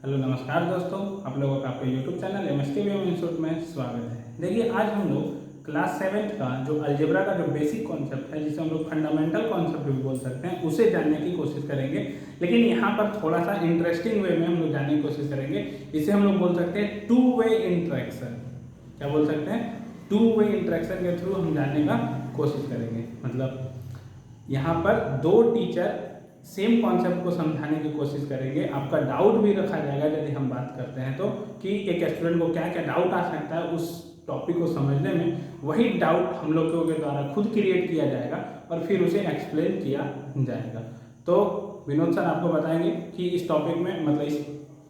Hello नमस्कार दोस्तों, आप लोगों का आपके यूट्यूब चैनल एमएसटी इंस्टीट्यूट में स्वागत है। देखिए, आज हम लोग क्लास 7 का जो अलजेब्रा का जो बेसिक कॉन्सेप्ट है, जिसे हम लोग फंडामेंटल कॉन्सेप्ट भी बोल सकते हैं, उसे जानने की कोशिश करेंगे। लेकिन यहाँ पर थोड़ा सा इंटरेस्टिंग वे में हम लोग जानने की कोशिश करेंगे। इसे हम लोग बोल सकते हैं टू वे इंटरेक्शन। क्या बोल सकते हैं? टू वे इंटरेक्शन के थ्रू हम जानने का कोशिश करेंगे। मतलब यहाँ पर दो टीचर सेम कॉन्सेप्ट को समझाने की कोशिश करेंगे। आपका डाउट भी रखा जाएगा यदि हम बात करते हैं तो, कि एक स्टूडेंट को क्या क्या डाउट आ सकता है उस टॉपिक को समझने में। वही डाउट हम लोगों के द्वारा खुद क्रिएट किया जाएगा और फिर उसे एक्सप्लेन किया जाएगा। तो विनोद सर आपको बताएंगे कि इस टॉपिक में, मतलब इस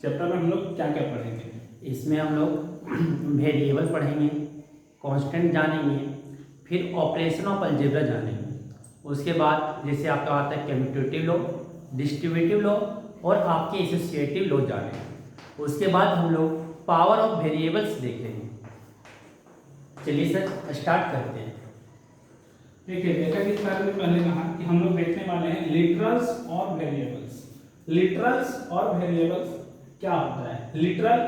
चैप्टर में हम लोग क्या क्या पढ़ेंगे। इसमें हम लोग वेरिएबल पढ़ेंगे, कांस्टेंट जानेंगे, फिर ऑपरेशन ऑफ अलजेब्रा जानेंगे। उसके बाद जैसे आपका आता है कम्यूटेटिव लॉ, डिस्ट्रीब्यूटिव लॉ और आपके एसोसिएटिव लॉ जानेंगे। उसके बाद हम लोग पावर ऑफ वेरिएबल्स देखेंगे। चलिए सर स्टार्ट करते हैं। देखिए, जैसा कि सर ने पहले कहा कि हम लोग देखने वाले हैं लिटरल्स और वेरिएबल्स। लिटरल्स और वेरिएबल्स क्या होता है? लिटरल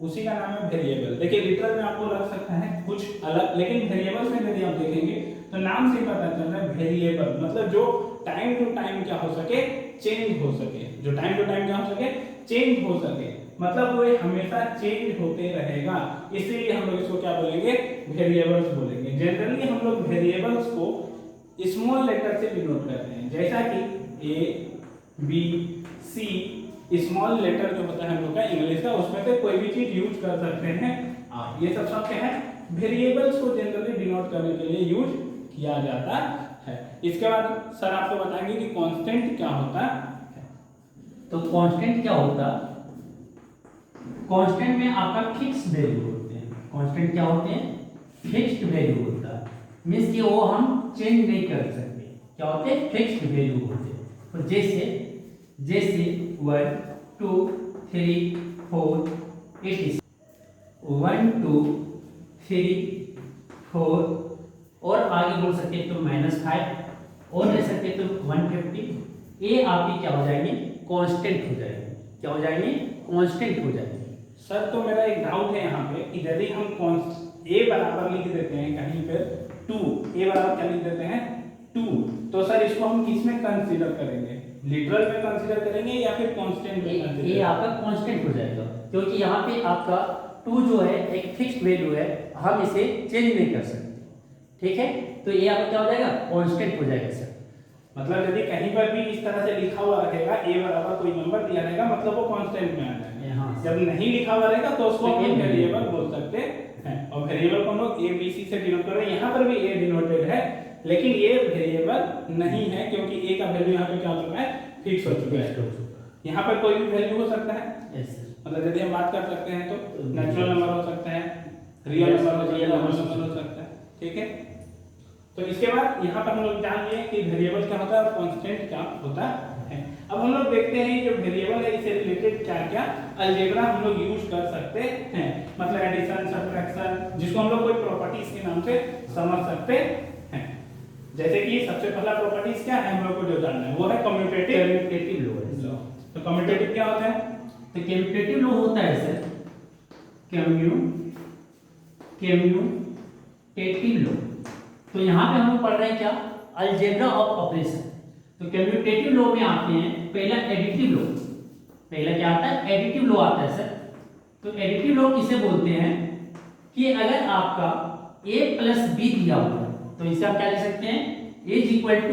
उसी का नाम है वेरिएबल। देखिए, लिटरल में आपको लग सकता है कुछ अलग, लेकिन वेरिएबल्स में यदि आप देखेंगे तो नाम से पता चल रहा है वेरिएबल, मतलब जो टाइम टू टाइम क्या हो सके, चेंज हो सके। जो टाइम टू टाइम क्या हो सके, चेंज हो सके, मतलब वो हमेशा चेंज होते रहेगा। इसीलिए हम लोग इसको क्या बोलेंगे? वेरिएबल्स बोलेंगे। जनरली हम लोग वेरिएबल्स को स्मॉल लेटर से डिनोट करते हैं, जैसा कि A B C. Small letter जो होता है हम लोग का इंग्लिश का, उसमें से कोई भी चीज यूज कर सकते हैं आप। ये सब क्या है? वेरिएबल्स को जनरली डिनोट करने के लिए यूज किया जाता है। इसके बाद सर आपको बताएंगे कि कांस्टेंट क्या होता है। तो कांस्टेंट क्या होता? कांस्टेंट में आपका फिक्स वैल्यू होते हैं। कांस्टेंट क्या होते हैं? फिक्स्ड वैल्यू होता है। मीन्स कि वो हम चेंज नहीं कर सकते। क्या होते हैं? फिक्स्ड वैल्यू होते हैं। तो जैसे 1 2 3 4 8 1 2 3 4 और आगे बोल सकते हैं तो -5 और ले सकते हैं तो 150। ये आपकी क्या हो जाएंगे? कांस्टेंट हो जाएंगे। क्या हो जाएंगे? कांस्टेंट हो जाएंगे। सर तो मेरा एक डाउट है यहाँ पे कि यदि हम ए बराबर लिख देते हैं कहीं पे 2, ए बराबर क्या लिख देते हैं 2, तो सर इसको हम किस में कंसीडर करेंगे? लिटरल में कंसीडर करेंगे या फिर कांस्टेंट में कंसीडर? ये आपका कांस्टेंट हो जाएगा, क्योंकि यहाँ पे आपका 2 जो है एक फिक्स्ड वैल्यू है, हम इसे चेंज नहीं कर सकते। ठीक है, तो ये आपका क्या हो जाएगा? कांस्टेंट हो जाएगा सर। मतलब यदि कहीं पर भी इस तरह से लिखा हुआ रहेगा ए बराबर कोई नंबर दिया रहेगा, मतलब वो कांस्टेंट में आ जाएगा। जब नहीं लिखा हुआ रहेगा तो उसको हम वेरिएबल बोल सकते हैं। और वेरिएबल को हम लोग ए बी सी से डिनोट कर रहे हैं। यहाँ पर भी ए डिनोटेड है, लेकिन ये वेरिएबल नहीं है, क्योंकि ए का वैल्यू यहाँ पे क्या हो चुका है? फिक्स हो चुका है। यहाँ पर कोई भी वैल्यू हो सकता है। मतलब यदि हम बात कर सकते हैं तो नेचुरल नंबर हो सकता है, रियल नंबर हो सकता है। ठीक है, तो इसके बाद यहाँ पर हम लोग जान लिए कि वेरिएबल क्या होता है और कांस्टेंट क्या होता है। अब हम लोग देखते हैं जो वेरिएबल है इससे रिलेटेड क्या क्या अलजेब्रा हम लोग यूज कर सकते हैं। मतलब एडिशन, सब्ट्रैक्शन, जिसको हम लोग कोई प्रॉपर्टीज के नाम से समझ सकते हैं। जैसे कि सबसे पहला प्रॉपर्टीज क्या है हम लोग को जो जानना है, वो है कम्यूटेटिव लॉ। तो कम्यूटेटिव क्या होता है? तो कम्यूटेटिव लॉ होता है सर कम्यूटेटिव लॉ। तो यहाँ पे हम लोग पढ़ रहे हैं क्या? Algebra of operation. तो कम्यूटेटिव लॉ में आते हैं पहला एडिटिव लॉ। पहला क्या आता है? एडिटिव लॉ आता है सर। तो एडिटिव लॉ किसे बोलते हैं? कि अगर आपका a प्लस बी दिया हुआ है तो इसे आप क्या ले सकते हैं? a =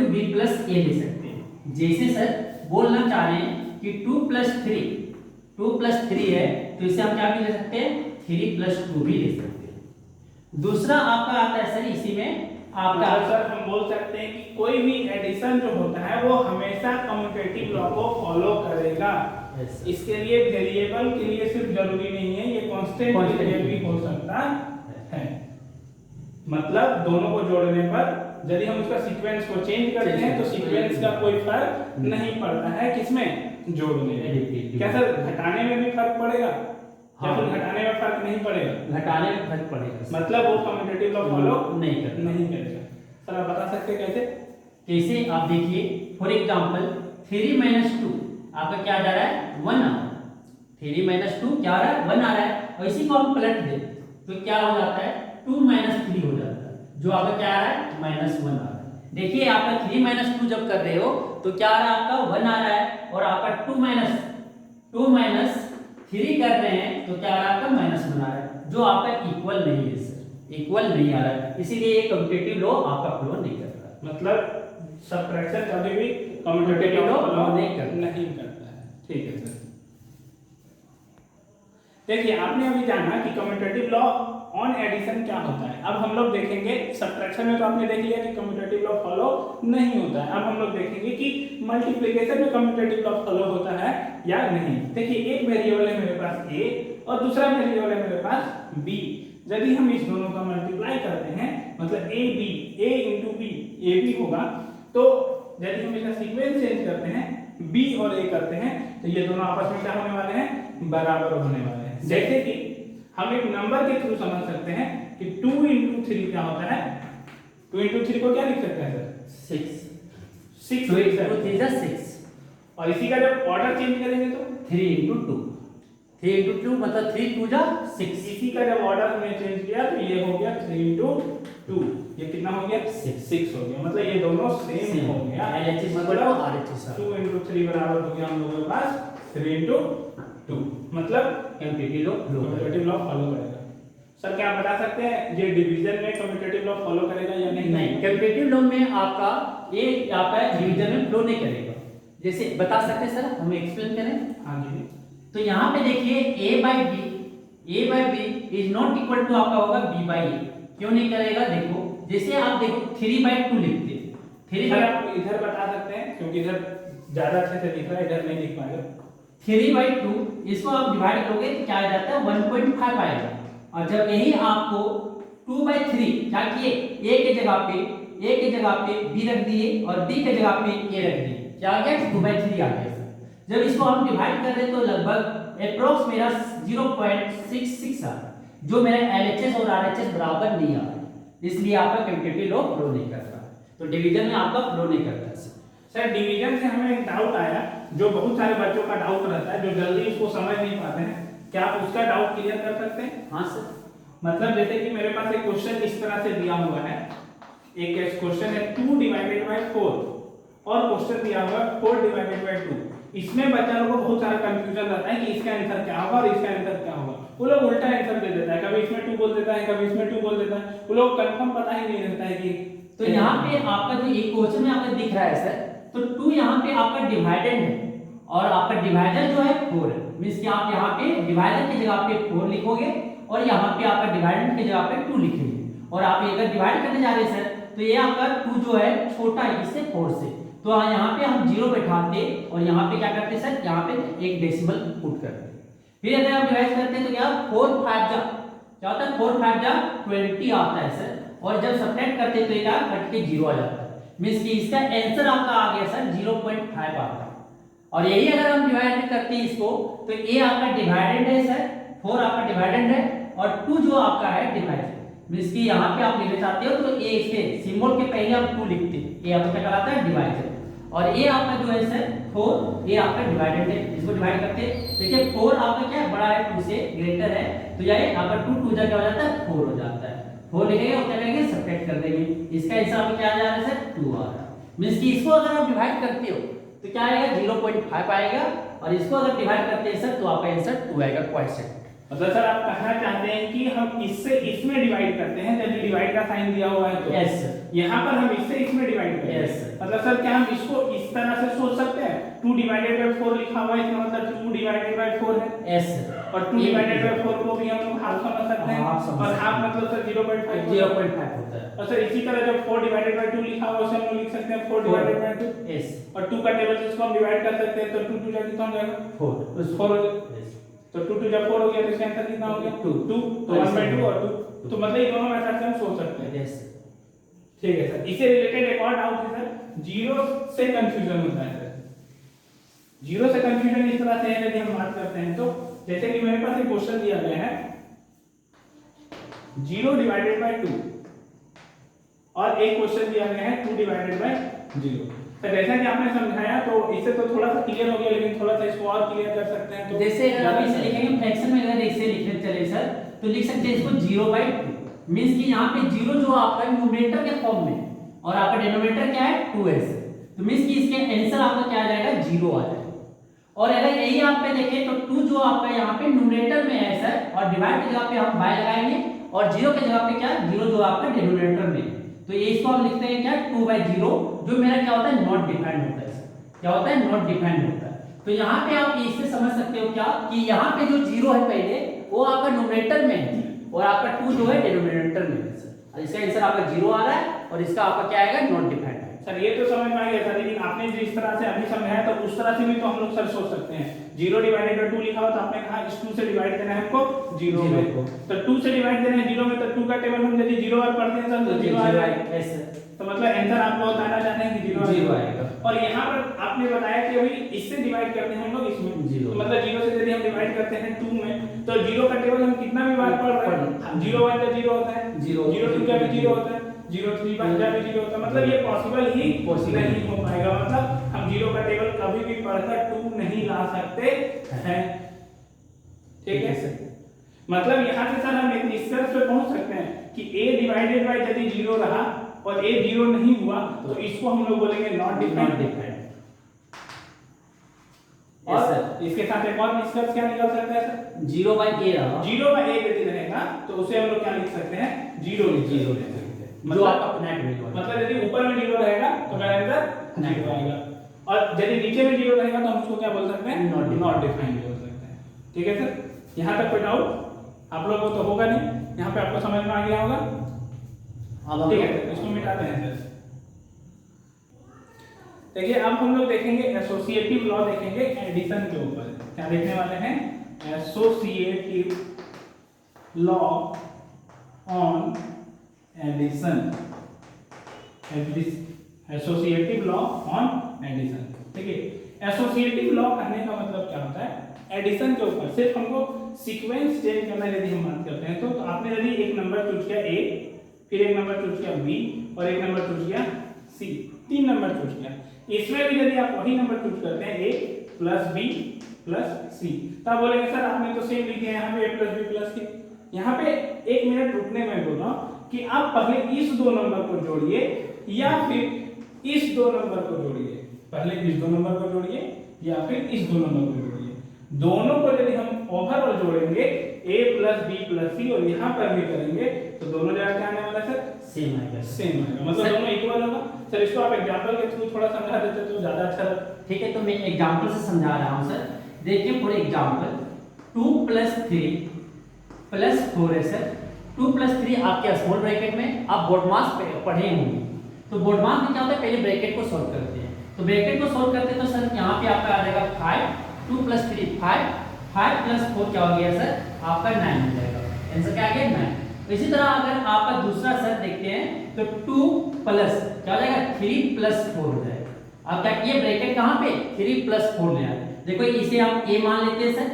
b प्लस a ले सकते हैं। जैसे सर बोलना चाह रहे हैं कि 2 + 3 है, तो इसे हम क्या भी ले सकते हैं? 3 + 2 भी ले सकते हैं। दूसरा आपका आता है सर इसी में आपका सर हम बोल सकते हैं कि कोई भी एडिशन जो होता है वो हमेशा कम्यूटेटिव लॉ को फॉलो करेगा। इसके लिए वेरिएबल के लिए सिर्फ जरूरी नहीं है, ये कांस्टेंट के लिए भी हो सकता है। मतलब दोनों को जोड़ने पर यदि हम उसका सीक्वेंस को चेंज करते हैं तो सीक्वेंस का कोई फर्क नहीं पड़ता है। किसमें? जोड़ने में। क्या सर घटाने में भी फर्क पड़ेगा? या फिर घटाने में फर्क नहीं पड़ेगा? घटाने में फर्क पड़ेगा, मतलब वो कम्यूटेटिव लॉ फॉलो नहीं करेगा। सर आप बता सकते हैं कैसे? कैसे आप देखिए, फॉर एग्जांपल 3 - 2 आपका क्या जा रहा है? 1 आ रहा है। 3 माइनस 2 क्या आ रहा है 1 आ रहा है, और इसी को हम पलट दें तो क्या हो जाता है 2 माइनस 3 हो जाता है, जो आपका क्या आ रहा है माइनस 1 आ रहा है। देखिए आपका 3 माइनस 2 जब कर रहे हो तो क्या आ रहा है आपका 1 आ रहा है, और आपका 2 माइनस 3 कर रहे हैं तो क्या आ रहा है आपका माइनस 1 आ रहा है, जो आपका इक्वल नहीं है सर, इक्वल नहीं आ रहा है, इसीलिए ये कम्यूटेटिव लॉ आपका फ्लो नहीं कर रहा है। मतलब सबट्रैक्शन कभी भी कम्यूटेटिव लॉ फॉलो नहीं करता है। ठीक है सर। देखिए आपने अभी जाना कि कम्यूटेटिव लॉ ऑन एडिशन क्या होता है। अब हम लोग देखेंगे सबट्रैक्शन में तो आपने देख लिया कि कम्यूटेटिव लॉ फॉलो नहीं होता है। अब हम लोग देखेंगे कि मल्टीप्लिकेशन में कम्यूटेटिव लॉ फॉलो होता है या नहीं। देखिए एक वेरिएबल है मेरे पास a और दूसरा वेरिएबल है मेरे पास b। यदि हम इस दोनों का मल्टीप्लाई करते हैं मतलब a into b a b होगा, तो यदि हम इसका सीक्वेंस चेंज करते हैं b और a करते हैं तो ये दोनों आपस में क्या होने वाले हैं बराबर होने वाले हैं। जैसे कि हम एक नंबर के थ्रू समझ सकते हैं कि 2 into 3 क्या होता है। 2 into 3 को क्या लिख सकते हैं सर 6 लिख सकते हैं 6 और इसी का जब ऑर्डर चेंज करेंगे तो 3 into 2 3 into 2 मतलब 3 2 जा 6, इसी का जब ऑर्डर हमने चेंज किया तो ये हो गया 3 into 2, ये कितना हो गया 6 हो गया। मतलब ये दोनों सेम हो गया। LHS मतलब RHS 2 into 3 बराबर हो गया हम लोगों के पास 3 into 2, मतलब commutative law commutative law follow करेगा। सर क्या आप बता सकते हैं ये डिवीजन में कम्यूटेटिव लॉ फॉलो करेगा या नहीं? नहीं, कम्यूटेटिव लॉ में आपका ये आपका डिवीजन में फ्लो नहीं करेगा। जैसे बता सकते हैं सर, हम एक्सप्लेन करें। हाँ जी। तो यहाँ पे देखिए a by b is not equal to आपका होगा b by a। क्यों नहीं करेगा देखो, जैसे आप देखो 3 by 2 लिखते हैं, 3 सर by आप इधर बता सकते हैं क्योंकि इधर ज्यादा अच्छे से दिख रहा है, इधर नहीं दिख पाएगा। 3 by 2 इसको आप डिवाइड करोगे तो क्या आ जाता है 1.5 आएगा, और जब यही आपको 2 by 3 क्या किए a के जगह पे b रख दिए और b के जगह पे a रख दिए, क्या आ गया 2 by 3 आ गया। जब इसको हम डिवाइड कर रहे तो लगभग अप्रोक्स मेरा 0.66 आ, जो मेरा LHS और RHS बराबर नहीं आ, इसलिए आपका कम्यूटेटिव लॉ फ्लो नहीं कर रहा। तो डिवीजन में आपका फ्लो नहीं करता। सर डिवीजन से हमें एक डाउट आया जो बहुत सारे बच्चों का डाउट रहता है, जो जल्दी उसको समझ नहीं पाते हैं, क्या आप उसका डाउट क्लियर कर सकते हैं? हाँ सर। मतलब जैसे कि मेरे पास एक क्वेश्चन इस तरह से दिया हुआ है, एक क्वेश्चन है 2 divided by 4 और क्वेश्चन दिया हुआ है 4 divided by 2। इसमें बच्चा लोगों को बहुत सारा कंफ्यूजन रहता है कि इसका आंसर क्या होगा और इसका आंसर क्या होगा। वो लोग उल्टा आंसर दे देता है, कभी इसमें 2 बोल देता है, कभी इसमें 2 बोल देता है, वो लोग कंफर्म पता ही नहीं रहता है कि। तो यहाँ पे आपका जो एक क्वेश्चन में आपको दिख रहा है सर, तो 2 यहाँ पे आपका डिवाइडेड है और आपका डिवाइडर जो है 4 है, मींस कि आप यहाँ पे डिवाइडर की जगह पे 4 लिखोगे और यहाँ पे आपका डिवाइडेंड की जगह पे 2 लिखेंगे, और आप अगर डिवाइड करने जा रहे हैं सर तो ये आपका 2 जो है छोटा है इससे 4 से, तो यहाँ पे हम 0 बैठाते और यहाँ पे क्या करते सर, यहाँ पे एक डेसिमल पुट करते। फिर अगर आप डिवाइड करते हैं तो क्या 4 5 जा क्या होता है 4 5 जा 20 आता है सर, और जब सब्ट्रैक्ट करते हैं तो ये क्या कट के 0 आ जाता है, मींस कि इसका आंसर आपका आ गया सर 0.5 आता है। और यही अगर हम डिवाइड करते हैं इसको तो ये आपका डिवाइडेड है सर, 4 आपका डिवाइडेड है और 2 जो आपका है डिवाइडेड, मींस कि यहाँ पे आप लिखना चाहते हो तो ये इसके सिंबल के पहले आप 2 लिखते हैं, ये आपका क्या कहलाता है डिवाइडेड, और ये आपका जो है सर 4 ये आपका डिवाइडेड है, इसको डिवाइड करते हैं। देखिए 4 आपका क्या है बड़ा है 2 से ग्रेटर है, तो ये आपका 2 2 जा क्या हो जाता है 4 हो जाता है, 4 लिखेंगे और क्या करेंगे सब्ट्रैक्ट कर देंगे, इसका आंसर आपका क्या आ जा रहा है सर 2 आ रहा है, मींस कि इसको अगर आप डिवाइड करते हो तो क्या आएगा 0.5 आएगा, और इसको अगर डिवाइड करते हैं सर तो आपका आंसर 2 आएगा क्वाइसेंट। मतलब सर आप कहना चाहते हैं कि हम इससे इसमें डिवाइड करते हैं, जब डिवाइड का साइन दिया हुआ है तो यस सर, यहाँ पर हम इससे इसमें डिवाइड करते हैं। यस सर, मतलब सर क्या हम इसको इस तरह से सोच सकते हैं 2 divided by 4 लिखा हुआ है, इसका मतलब 2 divided by 4 है। यस सर, और 2 divided by 4 को भी हम लोग हाफ समझ सकते हैं, और हाफ मतलब सर 0.5 होता है। और सर इसी तरह जब 4 divided by 2 लिखा हुआ है उसे हम लोग लिख सकते हैं 4 divided by 2। यस, और 2 का टेबल जिसको हम डिवाइड कर सकते हैं तो 2 2 जा कितना हो जाएगा 4, तो 4 हो जाएगा, तो 2 2 जब 4 हो गया तो इसका आंसर कितना हो गया 2 2, तो 1/2 और 2, तो मतलब ये दोनों मेथड से हम सोच सकते हैं। यस ठीक है सर। इससे रिलेटेड एक और डाउट है सर, जीरो से कंफ्यूजन होता है सर, जीरो से कंफ्यूजन इस तरह से है यदि हम बात करते हैं तो, जैसे कि मेरे पास एक क्वेश्चन दिया गया है 0 divided by 2 और एक क्वेश्चन दिया गया है 2 divided by 0। तो जैसा कि आपने समझाया तो इससे तो थोड़ा सा क्लियर हो गया, लेकिन थोड़ा सा इसको और क्लियर कर सकते हैं तो जैसे अगर आप इसे लिखेंगे फ्रैक्शन में, अगर इसे लिखने चले सर तो लिख सकते हैं इसको 0/2, मींस कि यहाँ पे 0 जो आपका न्यूमरेटर के फॉर्म में और आपका डिनोमिनेटर क्या है 2s, तो मींस कि इसके आंसर आपका क्या आ जाएगा 0 आ जाएगा। और अगर यही आप पे देखें तो 2 जो आपका यहाँ पे न्यूमरेटर में है सर, और डिवाइड की जगह पे हम बाय लगाएंगे, और 0 की जगह पे क्या 0 जो आपका डिनोमिनेटर में, तो ये इसको हम लिखते हैं क्या 2/0, जो मेरा क्या होता है नॉट डिफाइंड होता है सर, क्या होता है नॉट डिफाइंड होता है। तो यहाँ पे आप इससे समझ सकते हो क्या कि यहाँ पे जो 0 है पहले वो आपका न्यूमरेटर में है और आपका 2 जो है डिनोमिनेटर में है सर, और इसका आंसर आपका 0 आ रहा है और इसका आपका क्या आएगा नॉट डिफाइंड। सर ये तो समझ में आ गया था, लेकिन आपने जिस तरह से अभी समझाया तो उस तरह से भी तो हम लोग सर सोच सकते हैं। 0 डिवाइडेड बाय 2 लिखा हो तो आपने कहा इस 2 से डिवाइड करना है हमको 0 में, तो 2 से डिवाइड करना है 0 में, तो 2 का टेबल हम यदि 0 बार पढ़ते हैं सर तो 0 आएगा। तो मतलब आंसर आपको बताना चाहते हैं कि 0 आएगा। और यहाँ पर आपने बताया कि अभी इससे डिवाइड करते हैं हम लोग इसमें, तो मतलब 0 से यदि हम डिवाइड करते हैं 2 में, तो 0 का टेबल हम कितना भी बार पढ़ रहे हैं, 0 1 का 0 होता है, 0 2 का भी 0 होता है, 0 3 5 का भी 0 होता है, मतलब ये पॉसिबल ही नहीं हो पाएगा। मतलब हम 0 का टेबल कभी भी पढ़कर 2 नहीं ला सकते हैं, ठीक है सर। मतलब यहाँ से सर हम एक निष्कर्ष पे पहुंच सकते हैं कि a डिवाइडेड बाय यदि 0 रहा और a 0 नहीं हुआ तो इसको हम लोग बोलेंगे नॉट डिफाइंड। और इसके साथ एक और निष्कर्ष क्या निकल सकता है सर, 0/a रहा, 0/a यदि रहेगा तो उसे हम लोग क्या लिख सकते हैं 0 लिख सकते हैं। जो आपका फाइनाइट वैल्यू है, मतलब यदि ऊपर में 0 रहेगा तो मेरा आंसर 0 आएगा, और यदि नीचे में 0 रहेगा तो हम उसको क्या बोल सकते हैं नॉट डिफाइंड बोल सकते हैं, ठीक है सर। यहाँ तक कोई डाउट आप लोगों को तो होगा नहीं, यहाँ पे आपको समझ में आ गया होगा, ठीक है। इसको मिटाते हैं सर। देखिए अब हम लोग देखेंगे एसोसिएटिव लॉ, देखेंगे एडिशन के ऊपर। क्या देखने वाले हैं, associative law on addition, associative law on addition, ठीक है। एसोसिएटिव लॉ कहने का मतलब क्या होता है, एडिशन के ऊपर सिर्फ हमको सीक्वेंस चेंज करना है। यदि हम बात करते हैं तो आपने यदि एक नंबर चूज किया a, फिर एक नंबर चूज किया b और एक नंबर चूज किया c, 3 नंबर चूज किया, इसमें भी यदि आप वही नंबर चूज करते हैं a plus b plus c, तब बोलेंगे सर आपने तो सेम लिख दिया यहाँ पे a plus b plus c। यहाँ पे 1 मिनट रुकने में बोल रहा हूँ कि आप पहले इस 2 नंबर को जोड़िए या फिर इस 2 नंबर को जोड़िए, पहले इस 2 नंबर को जोड़िए या फिर इस 2 नंबर को जोड़िए। दोनों को यदि हम ओवरऑल जोड़ेंगे a plus b plus c और यहाँ पर भी करेंगे तो दोनों जगह क्या आने वाला है सर, सेम आएगा, सेम आएगा, मतलब दोनों इक्वल होगा। सर इसको आप एग्जांपल के थ्रू थोड़ा समझा देते तो ज्यादा अच्छा लगता। ठीक है, तो मैं एग्जांपल से समझा रहा हूँ सर। देखिए फॉर एग्जांपल 2 + 3 + 4 है सर। 2 + 3 आपके स्मॉल ब्रैकेट में आप बोर्ड मास पढ़े होंगे, तो बोर्ड मास में क्या होता है पहले ब्रैकेट को सॉल्व करते हैं, तो ब्रैकेट को सॉल्व करते हैं तो सर यहाँ पे आपका आ जाएगा 5, 2 + 3 5, 5 + 4 क्या हो गया सर आपका 9 हो जाएगा, आंसर क्या आ गया 9। इसी तरह अगर आपका दूसरा सर देखते हैं तो 2 प्लस क्या हो जाएगा 3 + 4 हो जाएगा। अब क्या किए ब्रैकेट कहाँ पे 3 + 4 ले आए, देखो इसे हम a मान लेते हैं सर,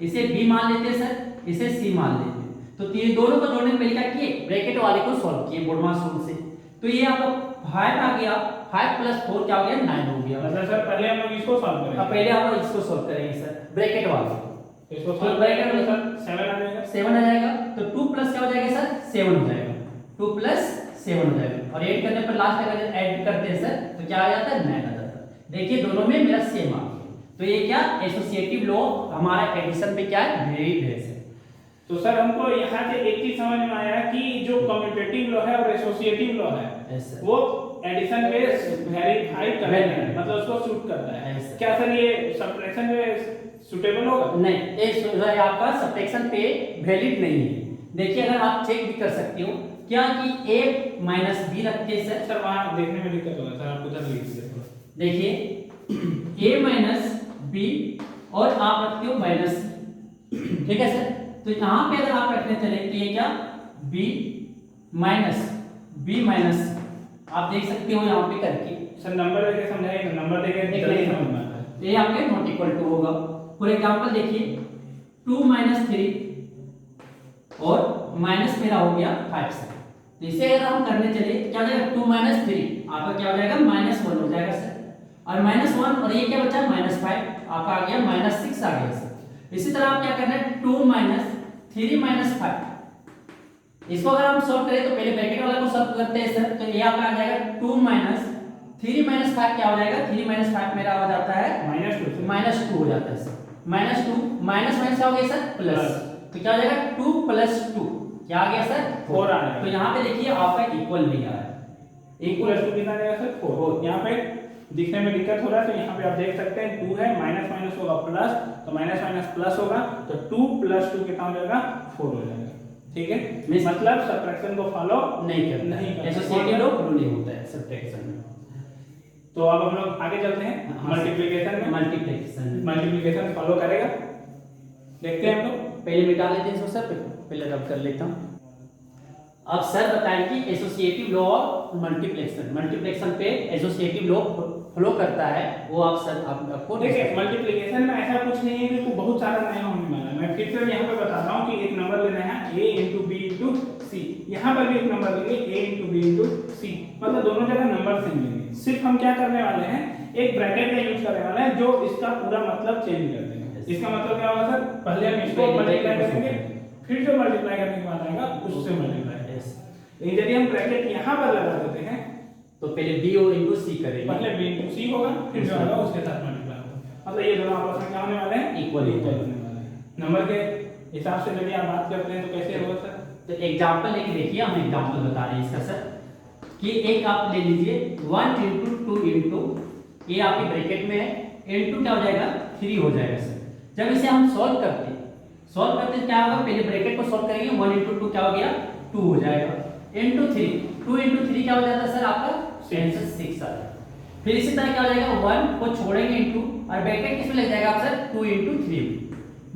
इसे b मान लेते हैं सर, इसे c मान लेते हैं, तो ये दोनों को जोड़ने के पहले क्या किए ब्रैकेट वाले को सॉल्व किए बोर्ड मास रूल से, तो ये आपका 5 आ गया, 5 + 4 क्या हो गया 9 हो गया। मतलब सर पहले हम लोग इसको सॉल्व करेंगे, अब पहले हम लोग इसको सॉल्व करेंगे सर ब्रैकेट वाले, इसको सॉल्व ब्रैकेट में सर 7 आ जाएगा, 7 आ जाएगा, तो 2 प्लस क्या हो जाएगा सर 7 हो जाएगा, 2 + 7 हो जाएगा, और ऐड करने पर लास्ट अगर ऐड करते हैं सर तो क्या आ जाता है 9 आ जाता है। देखिए दोनों में मेरा सेम आ गया, तो ये क्या एसोसिएटिव लॉ हमारा एडिशन पे क्या है वेरी बेस है। तो सर हमको यहाँ से एक चीज समझ में आया कि जो कम्यूटेटिव लॉ है और एसोसिएटिव लॉ है वो एडिशन पे वेरीफाई करता है, मतलब उसको सूट करता है। क्या सर ये सब्ट्रैक्शन में सूटेबल होगा? नहीं, ये आपका सब्ट्रैक्शन पे वैलिड नहीं है। देखिए अगर आप चेक भी कर सकते हो क्या कि a - b रखते हैं सर, वहां देखने में दिक्कत होगा सर, आप उधर लिख दीजिए थोड़ा। देखिए a - b और आप रखते हो -c, ठीक है सर। तो यहाँ पे अगर आप रखने चले तो ये क्या b - आप देख सकते हो यहाँ पे करके सर नंबर देके समझाइए, नंबर देके जल्दी समझ में आता है। ये आपके नॉट इक्वल टू होगा। फॉर एग्जांपल देखिए 2 - 3 और माइनस मेरा हो गया 5 सर, तो इसे अगर हम करने चले क्या हो जाएगा 2 - 3 आपका क्या हो जाएगा -1 हो जाएगा सर, और -1 और ये क्या बचा -5 आपका आ गया -6 आ गया सर। इसी तरह आप क्या करना है 2 - 3 - 5 इसको अगर हम सॉल्व करें तो पहले ब्रैकेट वाला को सॉल्व करते हैं सर। तो ये आपका आ जाएगा 2 - 3 - 5 क्या हो जाएगा 3 - 5 मेरा हो जाता है -2 हो जाता है सर। -2 माइनस क्या हो गया सर प्लस तो क्या हो जाएगा 2 + 2 क्या आ गया सर 4 आ गया। तो यहाँ पे देखिए आपका इक्वल नहीं आ रहा है। इक्वल टू कितना आएगा सर 4। यहाँ पे दिखने में दिक्कत हो रहा है तो यहाँ पे आप देख सकते हैं 2 है माइनस माइनस होगा प्लस तो माइनस माइनस प्लस होगा तो 2 + 2 कितना हो जाएगा 4 हो जाएगा। ठीक है मतलब सब्ट्रैक्शन को फॉलो नहीं करना एसोसिएटिव लॉ फॉलो नहीं होता है सब्ट्रैक्शन में। तो अब हम लोग आगे चलते हैं मल्टीप्लिकेशन में। मल्टीप्लिकेशन फॉलो करेगा देखते हैं हम लोग। पहले मिटा लेते हैं इसको सर पहले रब कर लेता हूँ। अब सर बताएं कि एसोसिएटिव लॉ और मल्टीप्लिकेशन पे एसोसिएटिव लॉ फॉलो करता है वो आप सर आपको देखिए मल्टीप्लिकेशन में ऐसा कुछ नहीं है कि बहुत सारा नया होने वाला है। मैं फिर से यहाँ पे बता रहा हूँ कि एक नंबर लेना है a × b × c। यहाँ पर भी एक नंबर लेंगे a × b × c मतलब दोनों जगह नंबर सेम लेंगे। सिर्फ हम क्या करने वाले हैं एक ब्रैकेट का यूज करने वाले हैं जो इसका पूरा मतलब चेंज कर देगा। इसका मतलब क्या होगा सर पहले हम इसको मल्टीप्लाई करेंगे फिर जो मल्टीप्लाई करने के बाद आएगा उससे मल्टीप्लाई। लेकिन यदि हम ब्रैकेट यहाँ पर लगा देते हैं तो पहले b और * c करेंगे। पहले b × c होगा फिर जो आएगा उसके साथ मल्टीप्लाई होगा। मतलब ये दोनों आपस में क्या होने वाले हैं इक्वल होने वाले हैं। नंबर के हिसाब से यदि आप बात करते हैं तो कैसे होगा सर। तो एग्जांपल लेके देखिए हम एग्जांपल बता रहे हैं इसका सर कि एक आप ले लीजिए 1 × 2 * ये आपके ब्रैकेट में है * क्या हो जाएगा 3 हो जाएगा सर। जब इसे हम सॉल्व करते क्या होगा पहले ब्रैकेट को सॉल्व करेंगे 1 × 2 क्या हो गया 2 हो जाएगा * 3 2 × 3 क्या हो जाता है सर आपका आंसर 6 आ जाएगा। फिर इसी तरह क्या हो जाएगा 1 को छोड़ेंगे * और ब्रैकेट किसमें लग जाएगा आप सर 2 × 3।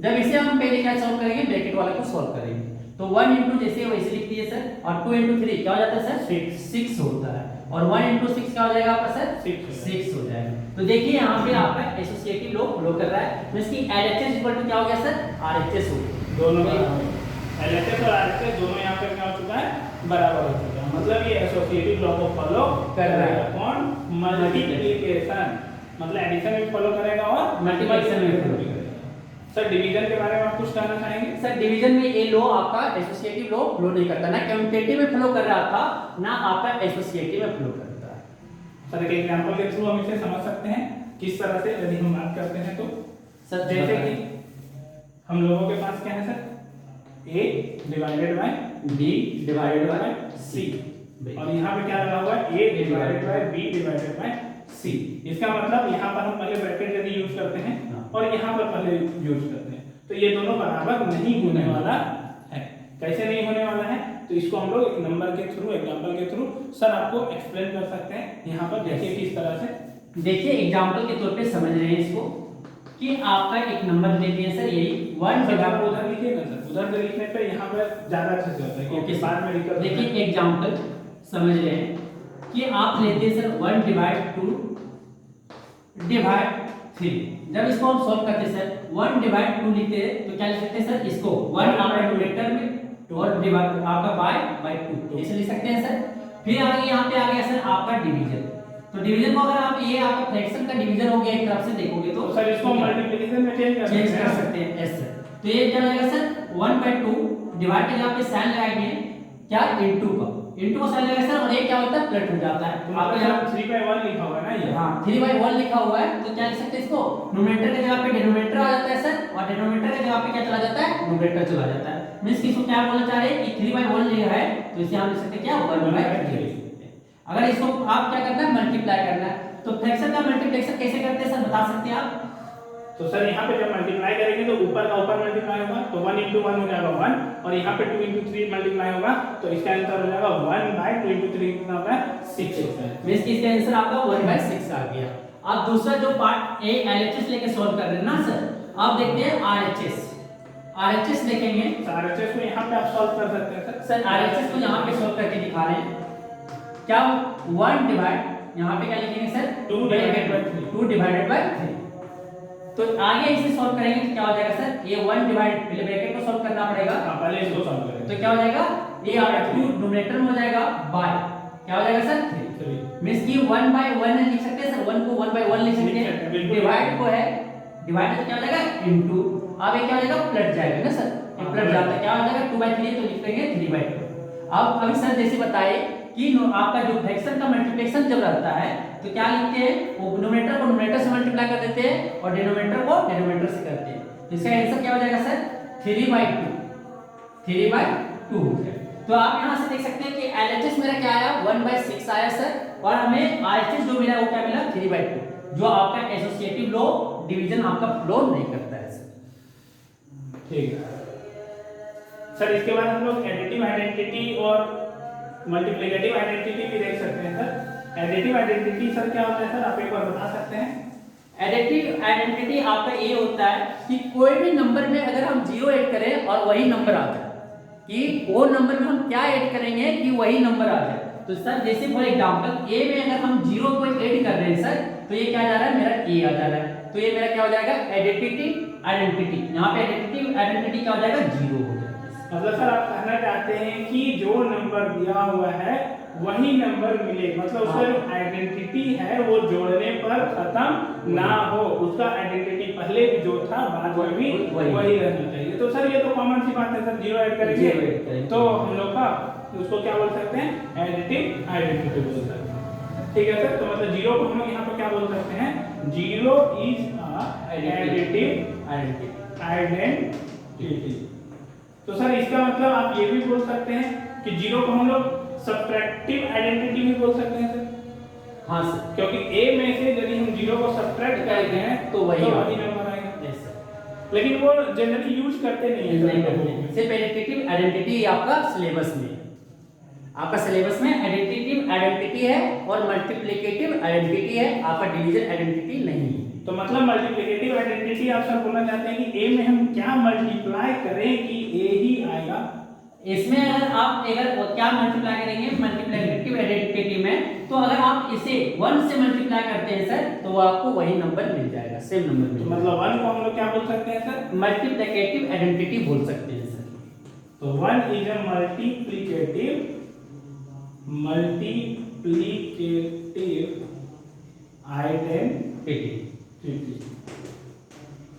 जब इसे हम पहले क्या सॉल्व करेंगे ब्रैकेट वाले को सॉल्व करेंगे तो 1 × जैसे वैसे लिख दिए सर और 2 × 3 क्या हो जाता है सर 6 होता है और 1 × 6 क्या हो जाएगा आपका सर 6 हो जाएगा। तो देखिए यहाँ पे आपका एसोसिएटिव लॉ फॉलो कर रहा है तो इसकी LHS = क्या हो गया सर RHS हो गया। दोनों LHS और RHS दोनों यहाँ पे क्या हो चुका है बराबर हो चुका है। मतलब ये एसोसिएटिव लॉ को फॉलो कर रहा है। कौन मल्टीप्लिकेशन मतलब एडिशन में फॉलो करेगा और मल्टीप्लिकेशन में फॉलो करेगा। सर डिवीजन के बारे में आप कुछ कहना चाहेंगे। सर डिवीजन में ये लॉ आपका एसोसिएटिव लॉ फॉलो नहीं करता ना कम्यूटेटिव में फॉलो कर रहा था ना आपका एसोसिएटिव में फॉलो करता है। सर एक एग्जांपल के थ्रू हम इसे समझ सकते हैं किस तरह से यदि हम बात करते हैं तो सर जैसे कि हम लोगों के पास क्या है सर a / b / c और यहाँ पे क्या लगा हुआ है a / b / c। इसका मतलब यहाँ पर हम पहले ब्रैकेट यदि यूज करते हैं और यहाँ पर पहले यूज करते हैं तो ये दोनों बराबर नहीं होने वाला है। कैसे नहीं होने वाला है तो इसको हम लोग एक नंबर के थ्रू एग्जांपल के थ्रू सर आपको एक्सप्लेन कर सकते हैं। यहाँ पर देखिए किस तरह से देखिए एग्जांपल के तौर पे समझ रहे हैं इसको कि आपका एक नंबर दे दिया सर यही 1 जगह उधर लिखिए ना सर उधर से लिखने पे यहाँ पर ज्यादा अच्छे से होता है क्योंकि बाद में लिखकर देखिए एग्जांपल समझ रहे हैं कि आप लेते हैं सर 1 / 2 / 3। जब इसको हम सॉल्व करते हैं सर 1 / 2 लिखते हैं तो क्या लिख सकते हैं सर इसको 1 आपका न्यूमरेटर में और डिवाइड आपका बाय 2 ऐसे लिख सकते हैं सर। फिर आगे यहाँ पे आ गया सर आपका डिवीजन। तो डिवीजन को अगर आप ये आपका फ्रैक्शन का डिवीजन हो गया एक तरफ से देखोगे तो सर इसको मल्टीप्लिकेशन में चेंज कर सकते हैं यस सर। तो ये क्या हो जाएगा सर 1/2 डिवाइड के जगह पे साइन लगाएंगे क्या इनटू का साइन लगाएंगे सर और ये क्या होता है प्लस हो जाता है। तो आपका यहाँ 3/1 लिखा हुआ है ना ये हां 3/1 लिखा हुआ है तो क्या लिख सकते हैं इसको न्यूमरेटर की जगह पे डिनोमिनेटर आ जाता है सर और डिनोमिनेटर की जगह पे क्या चला जाता है न्यूमरेटर चला जाता है। मींस कि इसको क्या बोलना चाह रहे हैं कि 3/1 लिखा है तो इसे हम लिख सकते हैं क्या 1/3। अगर इसको आप क्या करना है मल्टीप्लाई करना है तो फ्रैक्शन का मल्टीप्लिकेशन कैसे करते हैं सर बता सकते हैं आप। तो सर यहाँ पे जब मल्टीप्लाई करेंगे तो ऊपर का ऊपर मल्टीप्लाई होगा तो 1 × 1 हो जाएगा 1 और यहाँ पे 2 × 3 मल्टीप्लाई होगा तो इसका आंसर हो जाएगा 1/2 × 3 कितना होगा 6 होता है। मींस कि इसका आंसर आपका 1/6 आ गया। अब दूसरा जो पार्ट ए LHS लेके सॉल्व कर रहे हैं ना सर आप देखते हैं RHS देखेंगे। RHS को यहाँ पे आप सॉल्व कर सकते हैं सर RHS को यहाँ पे सॉल्व करके दिखा रहे हैं क्या 1 डिवाइड यहाँ पे क्या लिखेंगे सर 2 डिवाइडेड बाय 3। तो आगे इसे सॉल्व करेंगे तो क्या हो जाएगा सर ये 1 डिवाइड पहले ब्रैकेट को सॉल्व करना पड़ेगा पहले इसको सॉल्व करेंगे तो क्या हो जाएगा ये 2 न्यूमरेटर में हो जाएगा बाय क्या हो जाएगा सर 3 मींस कि 1/1 लिख सकते हैं सर, 1 को 1/1 लिख सकते हैं, बिल्कुल। डिवाइड को है, डिवाइड तो क्या हो जाएगा इनटू, अब ये क्या हो जाएगा पलट जाएगा ना सर, ये पलट जाता है, क्या हो जाएगा 2/3 तो लिख देंगे 3/2। अब अभी सर जैसे बताए कि आपका जो फ्रैक्शन का मल्टीप्लिकेशन जब रहता है तो क्या लिखते हैं, वो न्यूमरेटर को न्यूमरेटर से मल्टीप्लाई कर देते हैं और डिनोमिनेटर को डिनोमिनेटर से करते हैं, तो इसका आंसर क्या हो जाएगा सर 3/2, 3/2 हो जाएगा। तो आप यहां से देख सकते हैं कि LHS मेरा क्या आया 1/6 आया सर, और हमें RHS जो मिला वो क्या मिला 3/2, जो आपका एसोसिएटिव लॉ डिवीजन आपका फ्लो नहीं करता है सर। ठीक है सर, इसके बाद हम लोग एडिटिव आइडेंटिटी और मल्टीप्लिकेटिव आइडेंटिटी भी देख सकते हैं सर। एडिटिव आइडेंटिटी सर क्या होता है सर, आप एक बार बता सकते हैं? एडिटिव आइडेंटिटी आपका ये होता है कि कोई भी नंबर में अगर हम 0 ऐड करें और वही नंबर आ जाए, कि वो नंबर में हम क्या ऐड करेंगे कि वही नंबर आ जाए। तो सर जैसे फॉर एग्जांपल ए में अगर हम 0 को ऐड कर रहे हैं सर, तो ये क्या जा रहा है मेरा ए आ जा रहा है, तो ये मेरा क्या हो जाएगा एडिटिव आइडेंटिटी, यहाँ पे एडिटिव आइडेंटिटी क्या हो जाएगा 0 हो जाएगा। मतलब सर आप कहना चाहते हैं कि जो नंबर दिया हुआ है वही नंबर मिले, मतलब उसका जो आइडेंटिटी है वो जोड़ने पर खत्म ना हो, उसका आइडेंटिटी पहले भी जो था बाद में भी वही रहना चाहिए। तो सर ये तो कॉमन सी बात है सर, 0 ऐड करेंगे तो हम लोग का उसको क्या बोल सकते हैं, एडिटिव आइडेंटिटी बोल सकते हैं। ठीक है सर, तो मतलब 0 को हम लोग यहाँ पर क्या बोल सकते हैं, 0 इज एडिटिव आइडेंटिटी। तो सर इसका मतलब आप ये भी बोल सकते हैं कि 0 को हम लोग सब्ट्रैक्टिव आइडेंटिटी भी बोल सकते हैं सर। हाँ सर, क्योंकि a में से यदि हम 0 को सब्ट्रैक्ट करते हैं तो वही नंबर आएगा। लेकिन वो जनरली यूज करते नहीं है, सिर्फ एडिटिव आइडेंटिटी आपका सिलेबस में, आपका सिलेबस में एडिटिव आइडेंटिटी है और मल्टीप्लिकेटिव आइडेंटिटी है, आपका डिवीजन आइडेंटिटी नहीं है। तो मतलब मल्टीप्लिकेटिव आइडेंटिटी आप सर बोलना चाहते हैं कि a में हम क्या मल्टीप्लाई करें कि a ही आएगा। इसमें अगर आप क्या मल्टीप्लाई करेंगे मल्टीप्लिकेटिव आइडेंटिटी में, तो अगर आप इसे 1 से मल्टीप्लाई करते हैं सर तो वो आपको वही नंबर मिल जाएगा, सेम नंबर मिल जाएगा। मतलब 1 को हम लोग क्या बोल सकते हैं सर, मल्टीप्लिकेटिव आइडेंटिटी बोल सकते हैं सर। तो 1 इज अ मल्टीप्लिकेटिव आइडेंटिटी।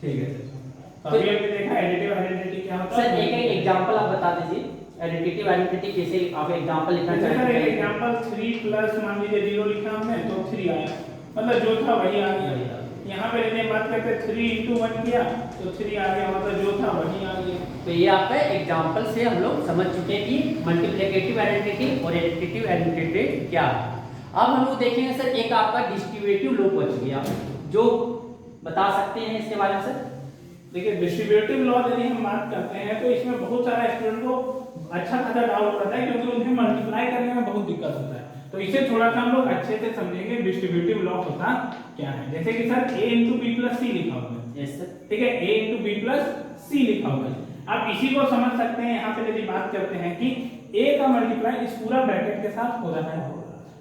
ठीक है सर, तो अभी हमने देखा एडिटिव आइडेंटिटी क्या होता है। सर एक एग्जांपल आप बता दीजिए, एडिटिव आइडेंटिटी कैसे आप एग्जांपल लिखना सर चाहते एक हैं। एग्जांपल 3 प्लस मान लीजिए 0 लिखा हमने तो 3 आया, मतलब जो था वही आ गया। यहाँ पे यदि बात करते 3 × 1 किया तो 3 आ गया, मतलब जो था वही आ गया। तो ये आपका एग्जांपल से हम लोग समझ चुके हैं कि मल्टीप्लिकेटिव आइडेंटिटी और एडिटिव आइडेंटिटी क्या है। अब हम लोग देखेंगे सर एक आपका डिस्ट्रीब्यूटिव लॉ बच गया, जो बता सकते हैं इसके बारे में सर। देखिए डिस्ट्रीब्यूटिव लॉ यदि हम बात करते हैं तो इसमें बहुत सारा स्टूडेंट को अच्छा खासा डाउट रहता है, क्योंकि उन्हें मल्टीप्लाई करने में बहुत दिक्कत होता है। तो इसे थोड़ा सा हम लोग अच्छे से समझेंगे डिस्ट्रीब्यूटिव लॉ होता क्या है। जैसे कि सर a × b + c लिखा हुआ है, यस सर, ठीक है, a × b + c लिखा हुआ है। आप इसी को समझ सकते हैं, यहाँ पे यदि बात करते हैं कि a का मल्टीप्लाई इस पूरा ब्रैकेट के साथ हो रहा है,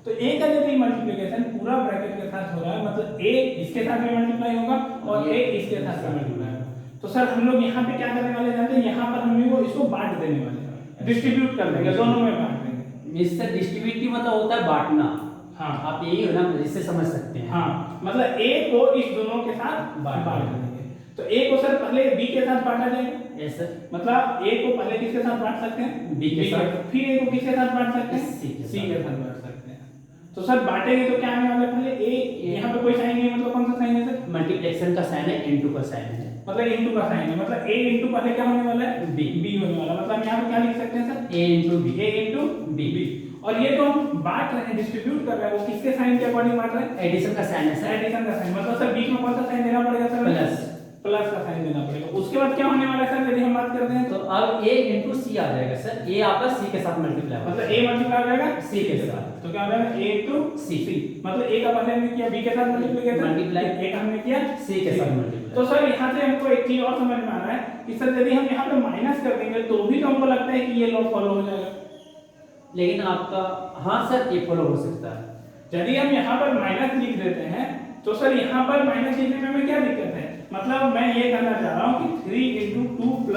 तो a का यदि मल्टीप्लिकेशन पूरा ब्रैकेट के साथ हो रहा है, मतलब a इसके साथ भी मल्टीप्लाई होगा और a इसके साथ भी मल्टीप्लाई होगा। तो सर हम लोग यहाँ पे क्या करने वाले जानते हैं, यहाँ पर हम लोग इसको बांट देने वाले हैं, डिस्ट्रीब्यूट कर देंगे, दोनों में बांट देंगे। मिस्टर डिस्ट्रीब्यूटिव मतलब होता है बांटना। हाँ, आप यही हो ना, इससे समझ सकते हैं। हाँ, मतलब a को इस दोनों के साथ बांट देंगे। तो a को सर पहले b के साथ बांटा जाएगा। यस सर, मतलब a को पहले किसके साथ बांट सकते हैं, b के साथ, फिर a को किसके साथ बांट सकते हैं, c के साथ बांट सकते हैं। तो सर बांटेंगे तो क्या आने वाला है, पहले a, यहाँ पे कोई साइन नहीं है, मतलब कौन सा साइन है सर, मल्टीप्लिकेशन का साइन है, इनटू का साइन है, मतलब इनटू का साइन है, मतलब a इनटू पहले क्या होने वाला है, b होने वाला, मतलब यहाँ पे क्या लिख सकते हैं sir, a × b, a × b। और ये तो हम बांट रहे हैं, डिस्ट्रीब्यूट कर रहे हैं, वो किसके साइन के अकॉर्डिंग बांट रहे हैं, एडिशन का साइन है सर, एडिशन का साइन, मतलब सर बीच में कौन सा साइन देना पड़ेगा सर, प्लस का साइन देना पड़ेगा। उसके बाद क्या होने वाला है सर, यदि हम बात करते हैं तो अब a × c आ जाएगा सर, a आपका c के साथ मल्टीप्लाई होगा, मतलब a मल्टीप्लाई हो जाएगा c के साथ, तो क्या हो जाएगा a × c, मतलब a का पहले हमने किया b के साथ मल्टीप्लाई, a का हमने किया c के साथ मल्टीप्लाई। तो सर यहाँ से हमको एक चीज और समझ में आ रहा है कि सर यदि हम यहाँ पे माइनस कर देंगे तो भी तो हमको लगता है कि ये लॉ फॉलो हो जाएगा, लेकिन आपका हाँ सर ये फॉलो हो सकता है। यदि हम यहाँ पर माइनस लिख देते हैं तो सर यहाँ पर माइनस लिखने में हमें क्या दिक्कत है, मतलब मैं ये कहना चाह रहा हूँ कि 3 × 2 +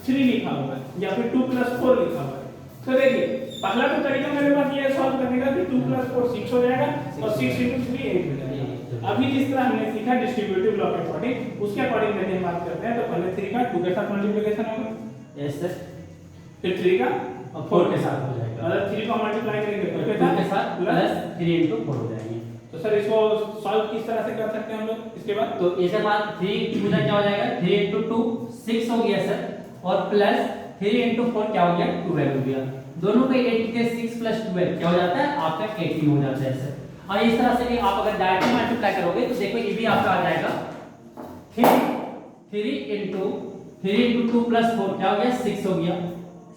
3 लिखा हुआ है या फिर 2 + 4 लिखा हुआ है। तो देखिए पहला तो तरीका मेरे पास ये सॉल्व करने का कि 2 + 4 6 हो जाएगा और 6 × 3 8 हो जाएगा। अभी जिस तरह हमने सीखा डिस्ट्रीब्यूटिव लॉ के अकॉर्डिंग, उसके अकॉर्डिंग यदि हम बात करते हैं तो पहले 3 का 2 के साथ मल्टीप्लिकेशन होगा। Yes sir. फिर 3 का 4 के साथ हो जाएगा, मतलब 3 को मल्टीप्लाई करेंगे तो 2 के साथ प्लस 3 × 4 हो जाएंगे। तो सर इसको सॉल्व किस तरह से कर सकते हैं हम लोग इसके बाद? तो इसके बाद 3 2 क्या हो जाएगा, 3 × 2 6 हो गया सर, और प्लस 3 × 4 क्या हो गया, 12 हो गया। दोनों पे 8 के 6 + 12 क्या हो जाता है आपका 18 हो जाता है सर। और इस तरह से भी आप अगर डायरेक्टली मल्टीप्लाई करोगे तो देखो ये भी आपका आ जाएगा 3 × 2 + 4 क्या हो गया, 6 हो गया,